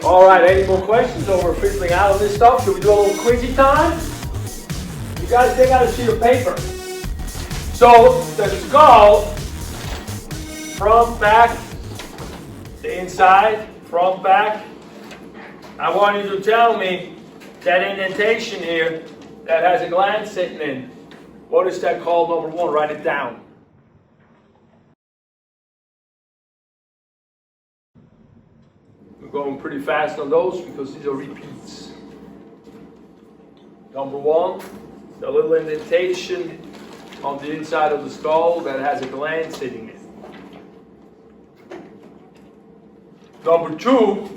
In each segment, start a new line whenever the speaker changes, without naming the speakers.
All right, any more questions over fizzling out on this stuff? Should we do a little quizzy time? You guys take out a sheet of paper. So the skull, front, back, the inside, front, back. I want you to tell me that indentation here that has a gland sitting in. What is that called, number one? Write it down. We're going pretty fast on those because these are repeats. Number one, the little indentation on the inside of the skull that has a gland sitting in. Number two,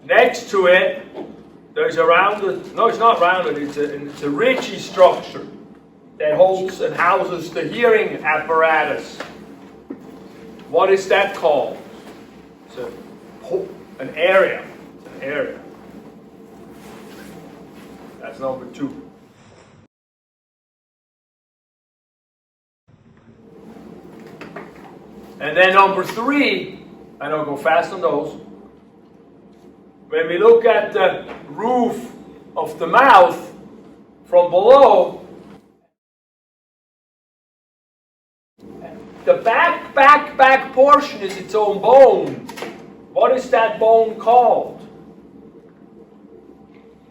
next to it, there's a rounded, no, it's not rounded, it's a ridgy structure that holds and houses the hearing apparatus. What is that called? It's an area. It's an area. That's number two. And then number three, I don't go fast on those. When we look at the roof of the mouth from below, the back portion is its own bone. What is that bone called?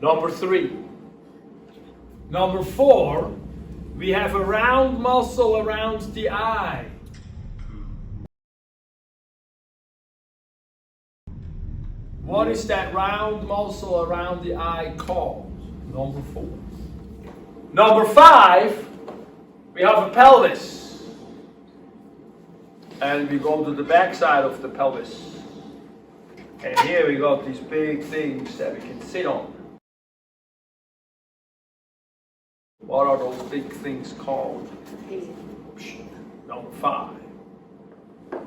Number three. Number four, we have a round muscle around the eye. What is that round muscle around the eye called? Number four. Number five, we have a pelvis. And we go to the back side of the pelvis. And here we got these big things that we can sit on. What are those big things called? Number five.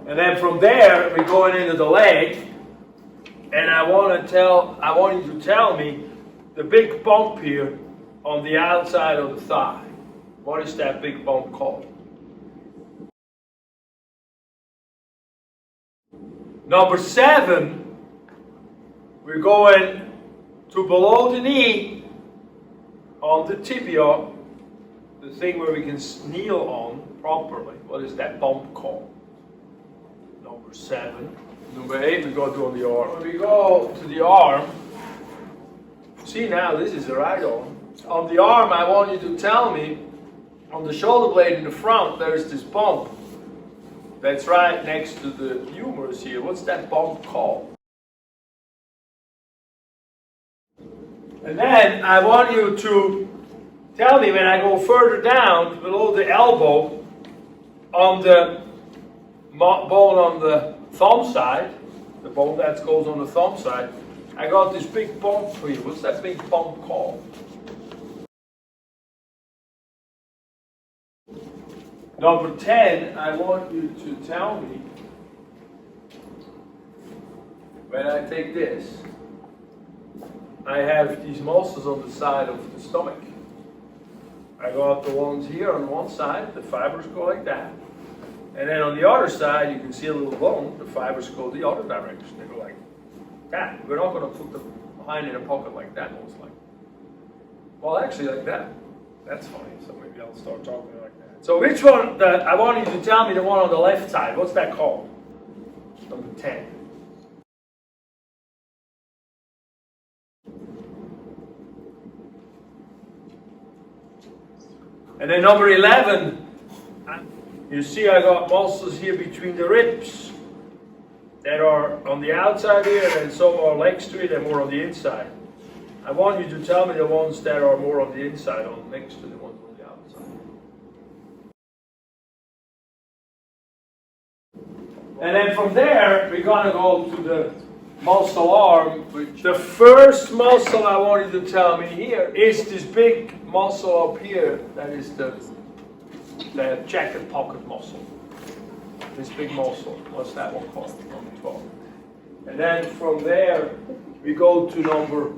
And then from there, we're going into the leg. And I want you to tell me the big bump here on the outside of the thigh. What is that big bump called? Number seven, we're going to below the knee on the tibia, the thing where we can kneel on properly. What is that bump called? Number seven. Number eight, we go to on the arm. When we go to the arm, see now, this is the right arm. On the arm, I want you to tell me, on the shoulder blade in the front, there's this bump that's right next to the humerus here. What's that bump called? And then I want you to tell me when I go further down, below the elbow, on the bone on the thumb side, the bone that goes on the thumb side, I got this big bump for you. What's that big bump called? Number 10, I want you to tell me, when I take this, I have these muscles on the side of the stomach. I got the ones here on one side, the fibers go like that. And then on the other side, you can see a little bone, the fibers go the other direction. They go like that. We're not going to put the behind in a pocket like that, most likely. Well, actually like that. That's funny, so maybe I'll start talking like that. So which one, I want you to tell me the one on the left side. What's that called? Number 10. And then number 11, you see I got muscles here between the ribs that are on the outside here, and some are legs to it and more on the inside. I want you to tell me the ones that are more on the inside, on next to the ones on the outside. And then from there, we're going to go to the muscle arm. The first muscle I want you to tell me here is this big muscle up here. That is the jacket pocket muscle. This big muscle. What's that one called? Number 12. And then from there, we go to number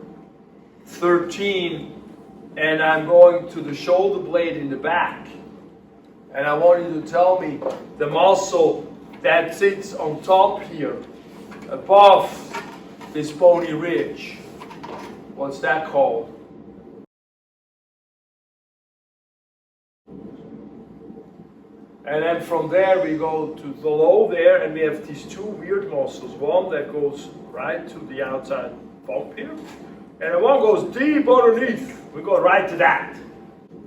13, and I'm going to the shoulder blade in the back. And I want you to tell me the muscle that sits on top here. above this bony ridge. What's that called? And then from there we go to below there, and we have these two weird muscles. One that goes right to the outside bump here, and one goes deep underneath. We go right to that.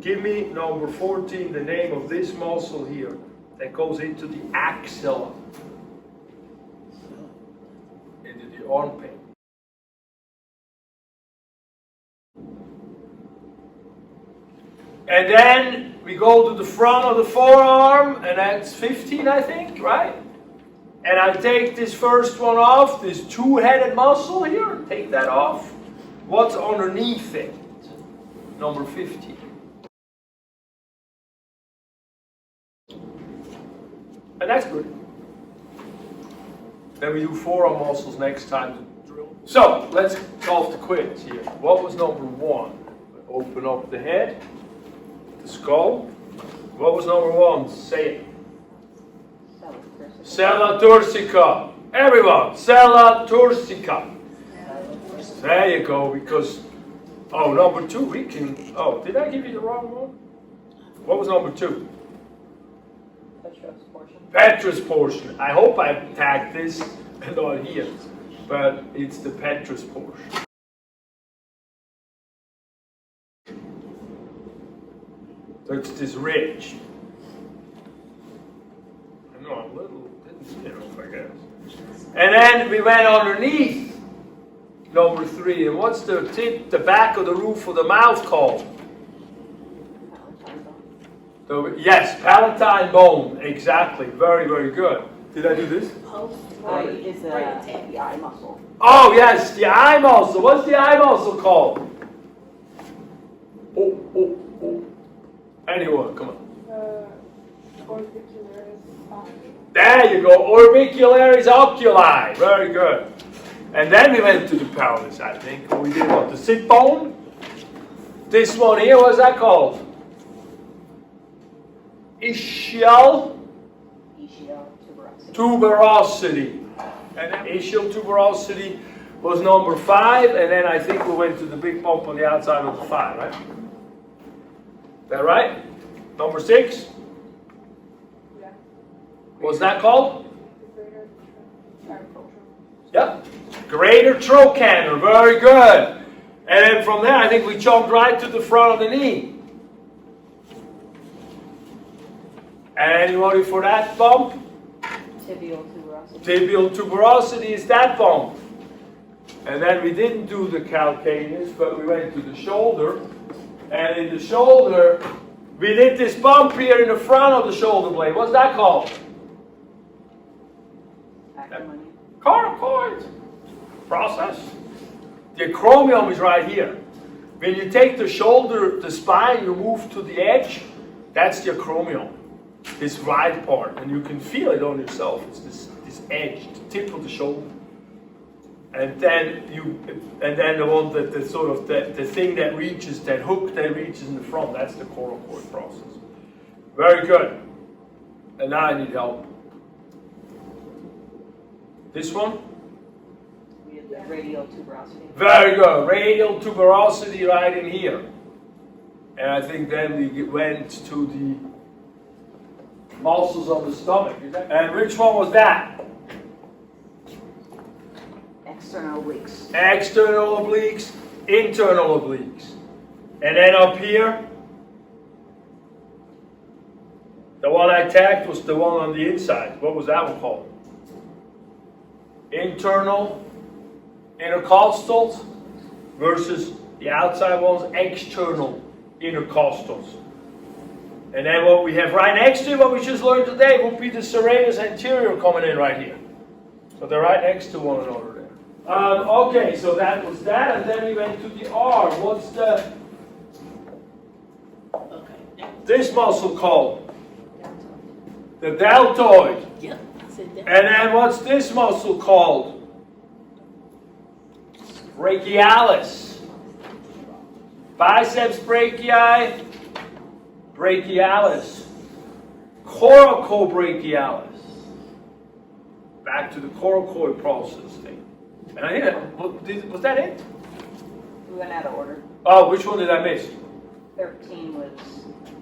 Give me number 14, the name of this muscle here that goes into the axilla, into the armpit. And then we go to the front of the forearm, and that's 15, I think, right? And I take this first one off, this two-headed muscle here, take that off. What's underneath it? Number 15. And that's good. Then we do forearm muscles next time to drill. So, let's solve the quiz here. What was number 1? Open up the head. The skull. What was number 1? Say it. Sella turcica. Everyone, sella turcica. There you go, because, oh, number 2, we can, oh, did I give you the wrong one? What was number 2?
Petrous portion.
Petrous portion. I hope I tagged this and not here, but it's the petrous portion. So it's this ridge. I know I'm a little, I guess. And then we went underneath number 3. And what's the tip, the back of the roof of the mouth called? Yes, palatine bone. Exactly. Very, very good. Did I do this?
Right is the eye muscle.
Oh, yes, the eye muscle. What's the eye muscle called? Oh. Anyone, come on.
Orbicularis oculi.
There you go, orbicularis oculi. Very good. And then we went to the pelvis, I think. We did what? The sit bone? This one here, what's that called? Ischial tuberosity. And then ischial tuberosity was number 5, and then I think we went to the big bump on the outside of the 5, right? Is that right? Number 6?
Yeah.
What's that called?
The greater trochanter.
Yep. Greater trochanter. Very good. And then from there, I think we jumped right to the front of the knee. And anybody for that bump?
Tibial tuberosity.
Tibial tuberosity is that bump. And then we didn't do the calcaneus, but we went to the shoulder. And in the shoulder, we did this bump here in the front of the shoulder blade. What's that called?
Acromion.
Coracoid process. The acromion is right here. When you take the shoulder, the spine, you move to the edge, that's the acromion. This right part, and you can feel it on yourself. It's this edge, the tip of the shoulder. And then the one that the sort of the thing that reaches, that hook that reaches in the front, that's the coracoid process. Very good. And now I need help. This one?
We have the radial tuberosity.
Very good. Radial tuberosity right in here. And I think then we went to the muscles of the stomach. And which one was that?
External obliques.
External obliques, internal obliques. And then up here, the one I tagged was the one on the inside. What was that one called? Internal intercostals versus the outside ones, external intercostals. And then what we have right next to it, what we just learned today, would be the serratus anterior coming in right here. So they're right next to one another there. Okay, so that was that, and then we went to the arm. What's this muscle called? The deltoid.
Yep, I said that.
And then what's this muscle called? Brachialis. Biceps brachii, brachialis. Coracobrachialis. back to the coracoid process thing. And I think was that it?
We went out of order.
Oh, which one did I miss?
13 was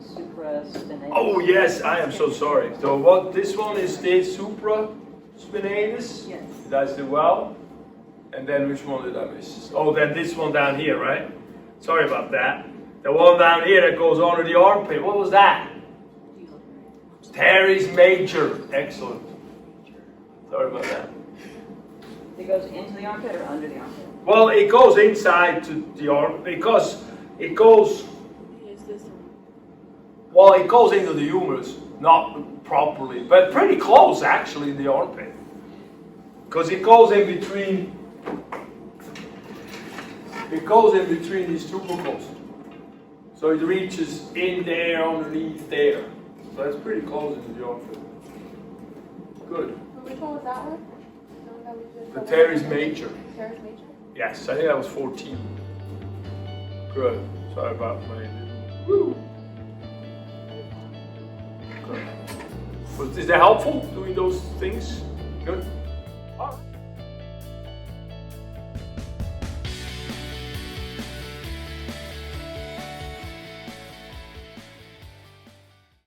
supraspinatus.
Oh yes, I am so sorry. So what? This one is the supraspinatus.
Yes.
Did I do well? And then which one did I miss? Oh, then this one down here, right? Sorry about that. The one down here that goes under the armpit. What was that? Teres major. Excellent. Sorry about that.
It goes into the armpit or under the armpit?
Well, it goes inside to the arm because it goes. Well, it goes into the humerus, not properly, but pretty close actually in the armpit. Because it goes in between. It goes in between these tubercles. So it reaches in there, underneath there. So it's pretty close into the armpit. Good.
Which one was that one? The one that we just.
The teres major.
Teres major?
Yes, I think that was 14. Good. Sorry about my. Woo. Good. Is that helpful doing those things? Good.